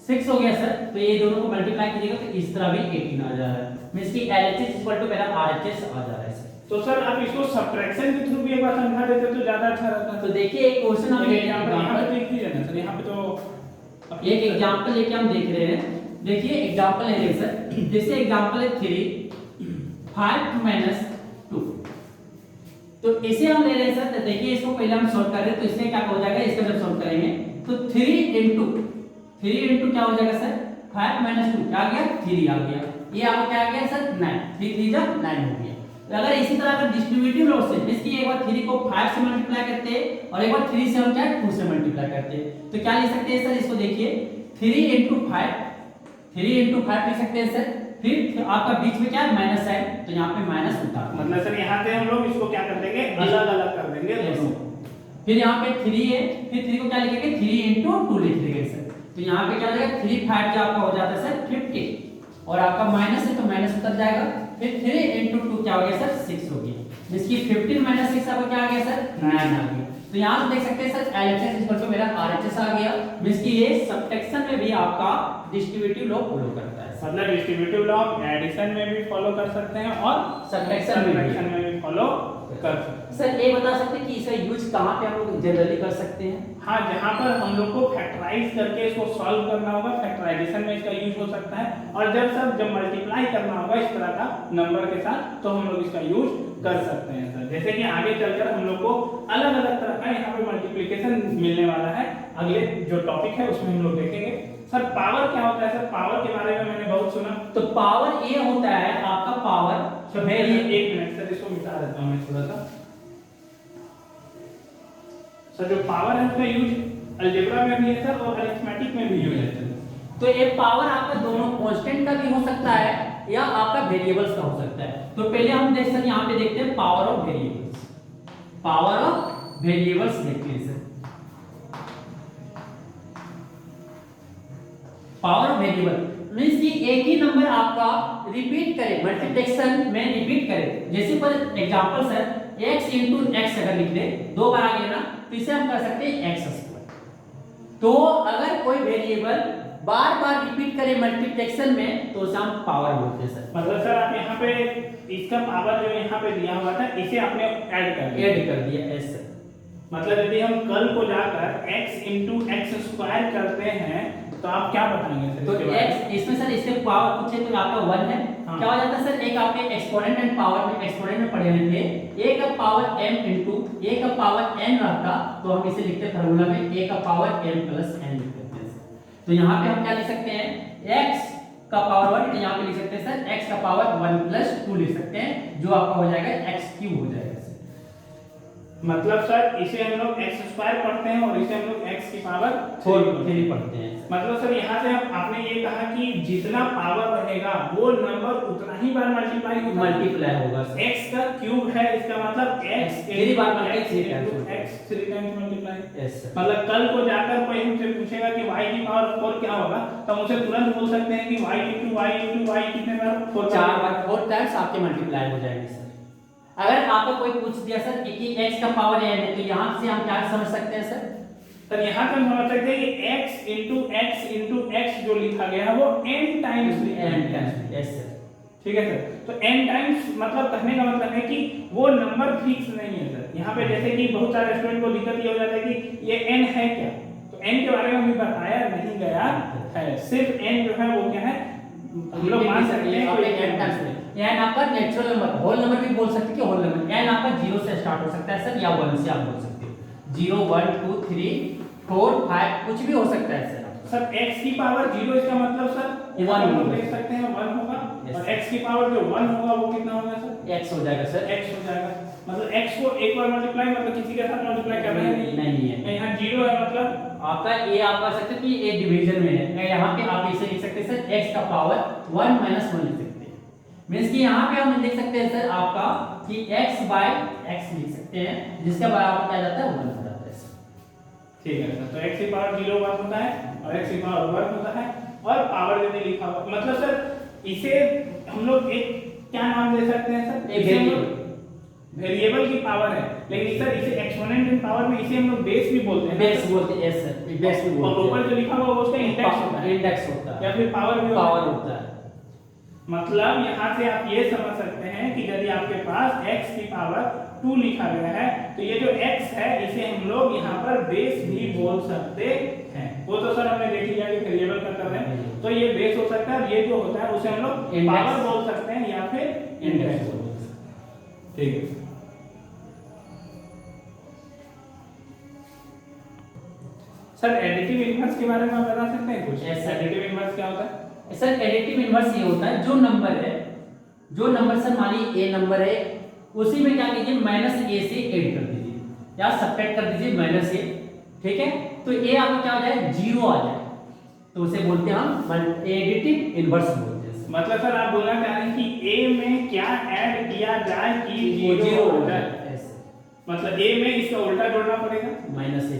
6 हो गया सर। तो ये दोनों को मल्टीप्लाई कीजिएगा तो इस तरह भी 18 आ जा रहा है, मींस कि LHS = मेरा RHS आ जा रहा है सर। तो सर आप इसको सब्ट्रैक्शन के थ्रू भी एक बार समझा देते तो ज्यादा अच्छा रहता। तो देखिए एक क्वेश्चन हम यहाँ पे देख लीजिए ना सर, यहाँ पे तो एक एग्जांपल लेके हम देख रहे हैं। देखिए एग्जांपल है सर, जैसे एग्जांपल है 3 5 - 2, तो इसे हम ले रहे हैं सर। तो देखिए इसको पहले हम सॉल्व कर रहे हैं तो इसमें क्या हो जाएगा, इसका जब सॉल्व करेंगे तो 3 × क्या हो जाएगा सर, 5 - 2 क्या आ गया, 3 आ गया। ये आपका क्या आ गया सर, 9, 3 3 जा 9 हो गया। तो अगर इसी तरह अगर डिस्ट्रीब्यूटिव लॉ से इसकी एक बार 3 को 5 से मल्टीप्लाई करते हैं और एक बार 3 से हम क्या 2 से मल्टीप्लाई करते हैं तो क्या लिख सकते हैं सर, इसको देखिए 3 × 5 लिख सकते हैं सर। फिर आपका बीच में क्या है, माइनस साइन, तो यहाँ पे माइनस उतार, मतलब सर यहाँ पे हम लोग इसको क्या कर देंगे, अलग अलग कर देंगे दोनों। फिर यहाँ पे 3 है, फिर 3 को क्या लिखेंगे, 3 × 2 लिख देंगे सर। तो यहाँ पे क्या हो जाएगा, 3 5 क्या आपका हो जाता है सर 50, और आपका माइनस है तो माइनस उतर जाएगा। फिर 3 × 2 क्या हो गया सर, 6 हो गया, जिसकी 15 - 6 आपका क्या आ गया सर, 9 आ गया। तो यहाँ से देख सकते हैं सर LHS = मेरा RHS आ गया, मींस कि ये सब्ट्रैक्शन में भी आपका डिस्ट्रीब्यूटिव लॉ फॉलो करता है। मतलब डिस्ट्रीब्यूटिव लॉ एडिशन में भी फॉलो कर सकते हैं और सब्ट्रैक्शन में भी फॉलो कर सकते हैं। सर ये बता सकते हैं कि इसका यूज कहाँ पे हम लोग जनरली कर सकते हैं? हाँ, जहाँ पर हम लोग को फैक्टराइज करके इसको सॉल्व करना होगा, फैक्टराइजेशन में इसका यूज हो सकता है। और जब मल्टीप्लाई करना होगा इस तरह का नंबर के साथ तो हम लोग इसका यूज कर सकते हैं सर। जैसे कि आगे चलकर हम लोग को अलग अलग तरह का यहाँ पे मल्टीप्लिकेशन मिलने वाला है, अगले जो टॉपिक है उसमें हम लोग देखेंगे। सर पावर क्या होता है? सर पावर के बारे में मैंने बहुत सुना। तो पावर ये होता है आपका पावर, तो मैं ये 1 मिनट सर इसको मिटा देता हूँ मैं थोड़ा सा। सर जो पावर है उसका यूज अलजेब्रा में भी है सर और अरिथमेटिक में भी यूज है सर। तो ये पावर आपका दोनों कांस्टेंट का भी हो सकता है या आपका वेरिएबल्स का हो सकता है। तो पहले हम देख सकते यहाँ पे देखते हैं power of variables, power of variables देखते हैं sir. Power of variable means कि एक ही नंबर आपका रिपीट करे, मल्टीप्लिकेशन में रिपीट करे। जैसे पर एग्जांपल सर x × x अगर लिख दे, 2 बार आ गया ना, तो इसे हम कर सकते हैं x²। तो अगर कोई वेरिएबल बार बार रिपीट करे मल्टीप्लिकेशन में तो उसे हम पावर बोलते हैं सर। मतलब सर आप यहाँ पे इसका पावर जो यहाँ पे दिया हुआ था इसे आपने ऐड कर दिया यस सर। मतलब यदि हम कल को जाकर x × x² करते हैं तो आप क्या बताएंगे सर? तो x इसमें सर इसके पावर पूछे तो आपका 1 है। हाँ। क्या हो जाता है सर, एक आपके एक्सपोनेंट एंड पावर में एक्सपोनेंट में पढ़े हुए थे, a का पावर m × a का पावर n रहता तो हम इसे लिखते फार्मूला में a का पावर m + n लिख देते हैं। तो यहाँ पे हम क्या लिख सकते हैं, x का पावर 1, तो यहाँ पे लिख सकते हैं सर x का पावर 1 + 2 लिख सकते हैं, जो आपका हो जाएगा x³ हो जाएगा। मतलब सर इसे हम लोग x² पढ़ते हैं और इसे हम लोग x की पावर 3 पढ़ते हैं। मतलब सर यहाँ से आपने ये कहा कि जितना पावर रहेगा वो नंबर उतना ही बार मल्टीप्लाई होगा सर। x का क्यूब है, इसका मतलब x 3 बार multiply, x 3 times multiply. Yes sir. मतलब कल को जाकर कोई हमसे पूछेगा कि y की पावर 4 क्या होगा तो हम उसे तुरंत बोल सकते हैं कि y × y कितने बार 4 बार 4 टाइम्स आपके मल्टीप्लाई हो जाएंगे सर। अगर आपको कोई पूछ दिया सर कि x का पावर n है तो यहाँ से हम क्या समझ सकते हैं सर? सर यहाँ पे हम समझ सकते हैं कि x × x जो लिखा गया है वो n टाइम्स यस सर। ठीक है सर। तो n टाइम्स मतलब कहने का मतलब है कि वो नंबर फिक्स नहीं है सर। यहाँ पे जैसे कि बहुत सारे स्टूडेंट को दिक्कत ये हो जाता है कि ये n है क्या, तो n के बारे में अभी बताया नहीं गया है। सिर्फ n जो है वो क्या है हम लोग मान सकते हैं कोई n आपका नेचुरल नंबर, होल नंबर भी बोल सकते हैं कि होल नंबर n आपका 0 से स्टार्ट हो सकता है सर या 1 से आप बोल सकते हो। 0 1 2 3 4 5 कुछ भी हो सकता है सर। सर x की पावर 0 इसका मतलब सर One हम लोग होगा। देख सकते हैं 1 होगा Yes. और x की पावर जो 1 होगा वो कितना होगा सर x हो जाएगा सर। x हो जाएगा। मतलब x को एक बार मल्टीप्लाई मतलब किसी के साथ मल्टीप्लाई करना है नहीं है। यहाँ 0 है मतलब आपका ये आप कर सकते हो कि ये डिवीजन में है। यहाँ पे आप इसे लिख सकते हैं सर x का पावर 1 - 1 लिख सकते हैं। मींस कि यहाँ पे हम लिख सकते हैं सर आपका कि x/x लिख सकते हैं जिसका बराबर क्या जाता है 1 हो जाता है सर। ठीक है सर। तो x की पावर 0 1 होता है और x की पावर 1 होता है और पावर यदि लिखा हुआ मतलब सर इसे हम लोग एक क्या नाम दे सकते हैं सर एक वेरिएबल की पावर है लेकिन सर इसे एक्सपोनेंट इन पावर में इसे हम लोग बेस भी बोलते हैं बेस बोलते हैं यस सर, बेस भी और बोलते ऊपर हैं। जो लिखा हुआ है उसका इंडेक्स होता है इंडेक्स होता है या फिर पावर भी पावर होता है। मतलब यहाँ से आप ये समझ सकते हैं कि यदि आपके पास x की पावर 2 लिखा गया है तो ये जो x है इसे हम लोग यहाँ पर बेस भी बोल सकते हैं। वो तो सर हमने देख लिया कि वेरिएबल का कर रहे हैं तो ये बेस हो सकता है और ये जो होता है उसे हम लोग Index। पावर बोल सकते हैं या फिर इंडेक्स बोल सकते हैं। ठीक है सर एडिटिव इनवर्स के बारे में आप बता सकते हैं कुछ? Yes, sir। एडिटिव इनवर्स क्या होता है? सर एडिटिव इनवर्स ये होता है जो नंबर सर मान लीजिए a नंबर है उसी में क्या कीजिए -a से ऐड कर दीजिए या सब्ट्रैक्ट कर दीजिए -a। ठीक है तो a आपका क्या हो जाए 0 आ जाए तो उसे बोलते हैं हम एडिटिव इनवर्स बोलते हैं। मतलब सर आप बोलना चाह रहे हैं कि a में क्या ऐड किया जाए कि 0 हो जाए। मतलब a में इसका उल्टा जोड़ना पड़ेगा -a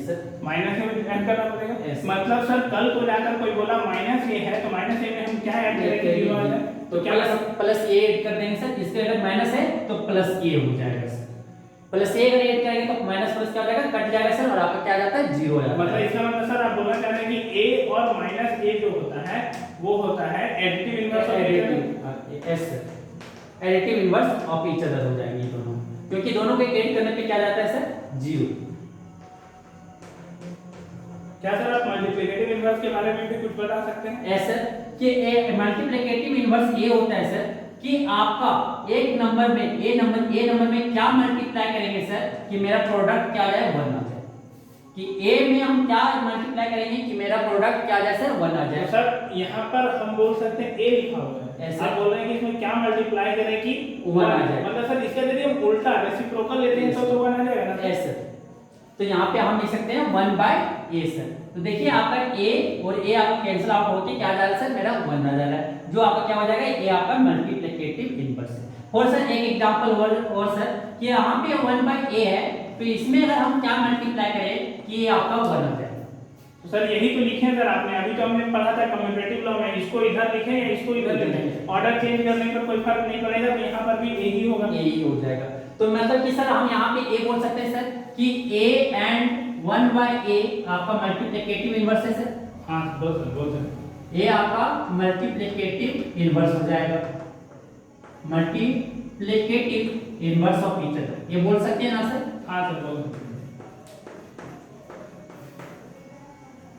सर माइनस ए में ऐड करना पड़ेगा। Yes। मतलब सर कल को जाकर कोई बोला माइनस ए है तो माइनस ए में हम क्या ऐड करेंगे 0 आ जाए तो क्या प्लस a ऐड कर देंगे सर। इसके अगर माइनस है तो प्लस a हो जाएगा सर। प्लस a अगर ऐड करेंगे तो माइनस प्लस क्या हो जाएगा कट जाएगा सर और आपका क्या आ जाता है 0 आ जाता है। मतलब इसका मतलब सर आप बोलना चाह रहे हैं कि a और माइनस a जो होता है वो होता है additive inverse of additive sir additive inverse of each other हो जाएंगे दोनों क्योंकि दोनों को ऐड करने पे क्या जाता है सर 0। क्या सर आप मल्टीप्लिकेटिव इनवर्स के बारे में भी कुछ बता सकते हैं? ऐसा कि मल्टीप्लिकेटिव इनवर्स ये होता है सर कि आपका एक नंबर में ए नंबर में क्या मल्टीप्लाई करेंगे सर कि मेरा प्रोडक्ट क्या आ जाए 1 आ जाए। कि a में हम क्या मल्टीप्लाई करेंगे कि मेरा प्रोडक्ट क्या आ जाए सर 1 आ जाए। तो सर यहाँ पर हम बोल सकते हैं a लिखा हुआ है ऐसा। आप बोल रहे हैं कि इसमें क्या मल्टीप्लाई करें कि 1 आ जाए। मतलब सर इसका यदि हम उल्टा रेसिप्रोकल लेते हैं तो 1 आ जाएगा ना ऐसा तो यहाँ पे हम लिख सकते हैं 1/a सर। तो देखिए आपका a और a आपका कैंसिल आउट होके क्या आ जा रहा है सर मेरा 1 आ जा रहा है जो आपका क्या हो जाएगा ये आपका मल्टीप्लिकेटिव इनवर्स है। और सर एक एग्जांपल और सर कि यहाँ पे 1/a है तो इसमें अगर हम क्या मल्टीप्लाई करें कि ये आपका 1 आ जाए। तो सर यही तो लिखे हैं सर आपने अभी तो हमने पढ़ा था कम्यूटेटिव लॉ में इसको इधर लिखें या इसको इधर लिखें ऑर्डर चेंज करने पर कोई फर्क नहीं पड़ेगा तो यहाँ पर भी यही होगा यही हो जाएगा। तो मतलब कि सर हम यहाँ पे a बोल सकते हैं सर कि a एंड 1/a आपका मल्टीप्लिकेटिव इनवर्स है सर। हाँ बोल सर ये आपका मल्टीप्लिकेटिव इनवर्स हो जाएगा multiplicative inverse of each other ये बोल सकते हैं ना सर। हाँ सर बोल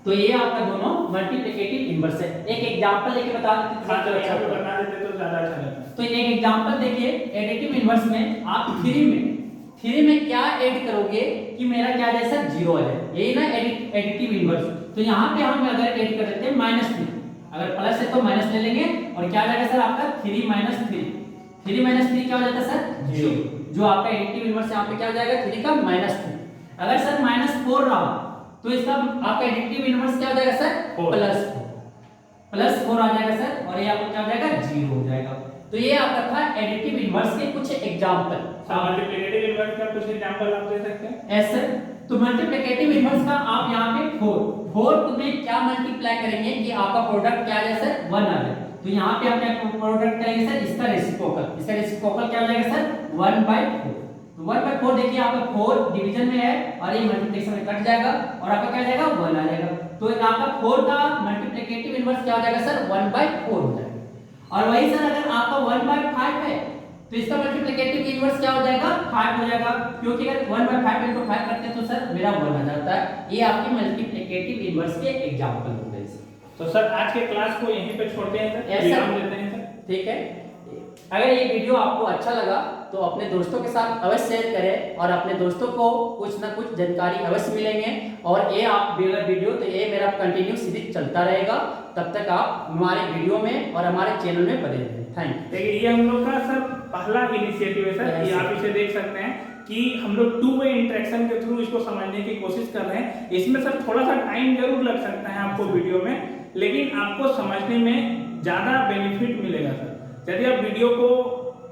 तो ये आपका दोनों मल्टीप्लिकेटिव इनवर्स है। एक एग्जांपल लेके बता देते हाँ हैं सर यहाँ पे बता देते तो ज्यादा अच्छा लगता। तो एक एग्जांपल देखिए एडिटिव इनवर्स में आप 3 में क्या ऐड करोगे कि मेरा क्या आ जाए सर 0 आ जाए यही ना एडिटिव इनवर्स। तो यहाँ पे हम अगर ऐड कर देते हैं -3 अगर प्लस है तो माइनस ले लेंगे और क्या आ जाएगा सर आपका 3 - 3 3 - 3 क्या हो जाता है सर 0 जो आपका एडिटिव इनवर्स यहाँ पे क्या हो जाएगा 3 का -3। अगर सर -4 रहा तो इसका आपका एडिटिव इनवर्स क्या हो जाएगा सर +4 आ जाएगा सर और ये आपका क्या हो जाएगा 0 हो जाएगा। तो ये आपका था एडिटिव इनवर्स के कुछ एग्जांपल। मल्टीप्लिकेटिव इनवर्स का कुछ एग्जांपल आप दे सकते हैं? ऐसे तो मल्टीप्लिकेटिव इनवर्स का आप यहाँ पे 4 में क्या मल्टीप्लाई करेंगे कि आपका प्रोडक्ट क्या आ जाए सर 1 आ जाए। तो यहाँ पे आप क्या प्रोडक्ट करेंगे सर इसका रेसिप्रोकल क्या हो जाएगा सर 1/4। तो 1/4 देखिए आपका 4 डिवीजन में है और ये मल्टीप्लिकेशन में कट जाएगा और आपका क्या आ जाएगा 1 आ जाएगा। तो आपका 4 का मल्टीप्लिकेटिव इनवर्स क्या हो जाएगा सर 1/4 हो जाएगा। और वही सर अगर आपका 1/5 है तो इसका मल्टीप्लिकेटिव इनवर्स क्या हो जाएगा 5 हो जाएगा क्योंकि अगर 1/5 × 5 करते हैं तो सर मेरा 1 आ जाता है। ये आपकी मल्टीप्लिकेटिव इनवर्स के एग्जांपल हो गए सर। तो सर आज के क्लास को यहीं पे छोड़ते हैं सर विराम लेते हैं सर ठीक है। अगर ये वीडियो आपको अच्छा लगा तो अपने दोस्तों के साथ अवश्य शेयर करें और अपने दोस्तों को कुछ ना कुछ जानकारी अवश्य मिलेंगे। और ये आप अगर वीडियो तो ये मेरा कंटिन्यू सीरीज चलता रहेगा, तब तक आप हमारे वीडियो में और हमारे चैनल में बने रहें। Thank you. देखिए ये हम लोग का सर पहला इनिशिएटिव है सर, कि आप इसे देख सकते हैं कि हम लोग टू वे इंटरेक्शन के थ्रू इसको समझने की कोशिश कर रहे हैं। इसमें सर थोड़ा सा टाइम जरूर लग सकता है आपको वीडियो में, लेकिन आपको समझने में ज़्यादा बेनिफिट मिलेगा सर। यदि आप वीडियो को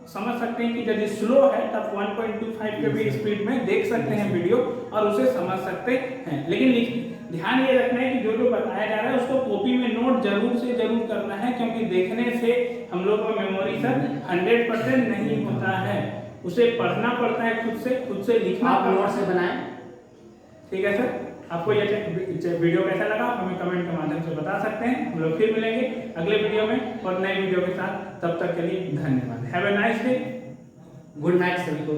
समझ सकते हैं कि यदि स्लो है तब 1.25 के भी स्पीड में देख सकते हैं वीडियो और उसे समझ सकते हैं। लेकिन ध्यान ये रखना है कि जो जो बताया जा रहा है उसको कॉपी में नोट जरूर से जरूर करना है, क्योंकि देखने से हम लोग का मेमोरी सर 100% नहीं होता है, उसे पढ़ना पड़ता है, खुद से लिखना आप नोट से बनाएं। ठीक है सर। आपको ये वीडियो कैसा लगा हमें कमेंट के माध्यम से बता सकते हैं। हम लोग फिर मिलेंगे अगले वीडियो में और नए वीडियो के साथ। तब तक के लिए धन्यवाद। Have a nice day. Good night सभी को।